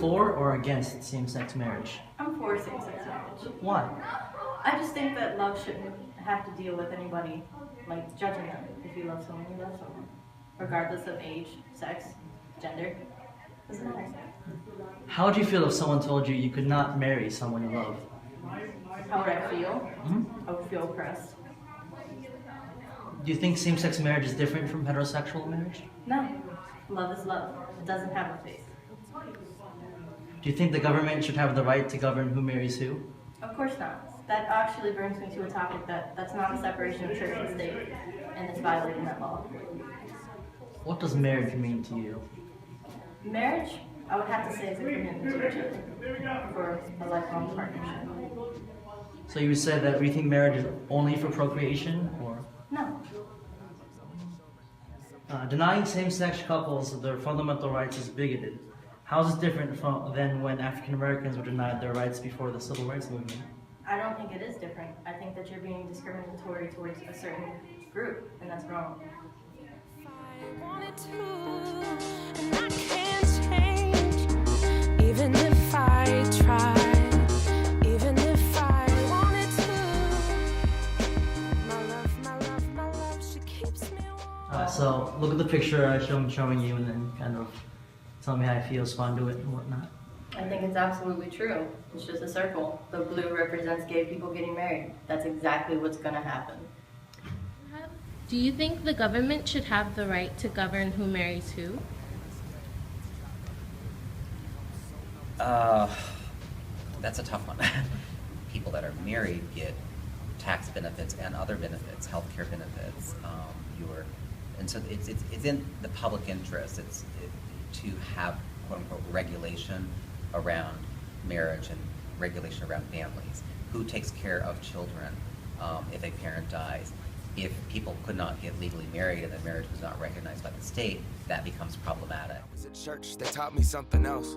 for or against same-sex marriage? I'm for same-sex marriage. Why? I just think that love shouldn't have to deal with anybody, like, judging them. If you love someone, you love someone. Regardless of age, sex, gender. Doesn't matter. How would you feel if someone told you you could not marry someone you love? How would I feel? I would feel oppressed. Do you think same-sex marriage is different from heterosexual marriage? No. Love is love. It doesn't have a face. Do you think the government should have the right to govern who marries who? Of course not. That actually brings me to a topic that's not the separation of church and state, and it's violating that law. What does marriage mean to you? Marriage, I would have to say, is a commitment to each other for a lifelong partnership. So you would say that we think marriage is only for procreation, or? No. Denying same-sex couples their fundamental rights is bigoted. How is this different than when African Americans were denied their rights before the Civil Rights Movement? I don't think it is different. I think that you're being discriminatory towards a certain group, and that's wrong. I wanted to, and I can't change, even if I tried, even if I wanted to. My love, she keeps me warm. So look at the picture I'm showing you, and then kind of tell me how you feel, respond to it, and whatnot. I think it's absolutely true. It's just a circle. The blue represents gay people getting married. That's exactly what's going to happen. Do you think the government should have the right to govern who marries who? That's a tough one. People that are married get tax benefits and other benefits, health care benefits. And so it's in the public interest. To have quote unquote regulation around marriage and regulation around families. Who takes care of children if a parent dies? If people could not get legally married and the marriage was not recognized by the state, that becomes problematic. I was at church, they taught me something else.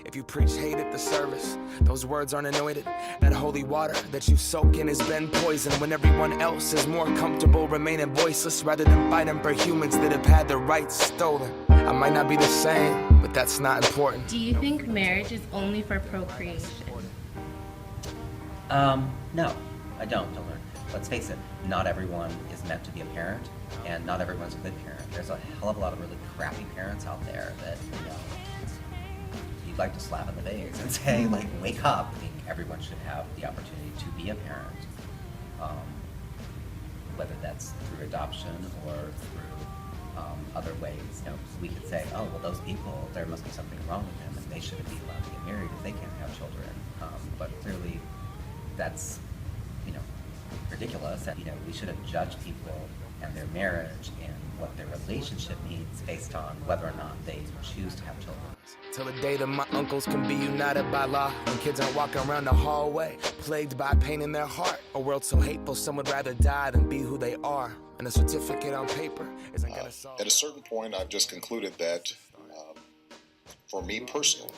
If you preach hate at the service, those words aren't anointed. That holy water that you soak in has been poisoned when everyone else is more comfortable remaining voiceless rather than fighting for humans that have had their rights stolen. I might not be the same, but that's not important. Do you think marriage is only for procreation? No, I don't. Let's face it, not everyone is meant to be a parent, and not everyone's a good parent. There's a hell of a lot of really crappy parents out there that, you'd like to slap in the face and say, like, wake up. I think everyone should have the opportunity to be a parent, whether that's through adoption or through other ways. We could say, oh, well, those people, there must be something wrong with them, and they shouldn't be allowed to get married if they can't have children. But clearly, that's, ridiculous. That, we shouldn't judge people and their marriage and what their relationship needs based on whether or not they choose to have children. Till the day that my uncles can be united by law, when kids aren't walking around the hallway plagued by pain in their heart. A world so hateful, some would rather die than be who they are. And a certificate on paper isn't gonna solve. At a certain point, I've just concluded that, for me personally,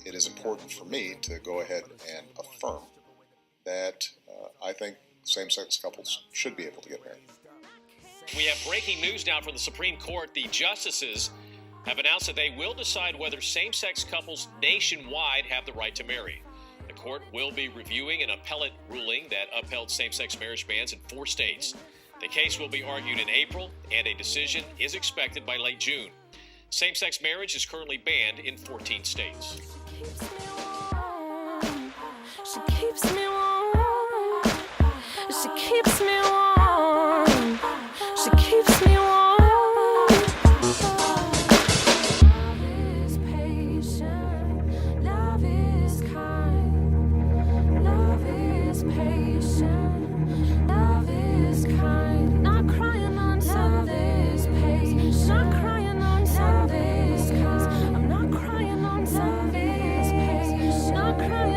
it is important for me to go ahead and affirm that I think same-sex couples should be able to get married. We have breaking news now from the Supreme Court. The justices have announced that they will decide whether same-sex couples nationwide have the right to marry. The court will be reviewing an appellate ruling that upheld same-sex marriage bans in 4 states. The case will be argued in April, and a decision is expected by late June. Same-sex marriage is currently banned in 14 states. She keeps me warm. She keeps me warm. She keeps me warm. Love is patient. Love is kind. Love is patient. Love is kind. Not crying on love is patient. Not crying on love is kind. I'm not crying on love is patient. Not crying.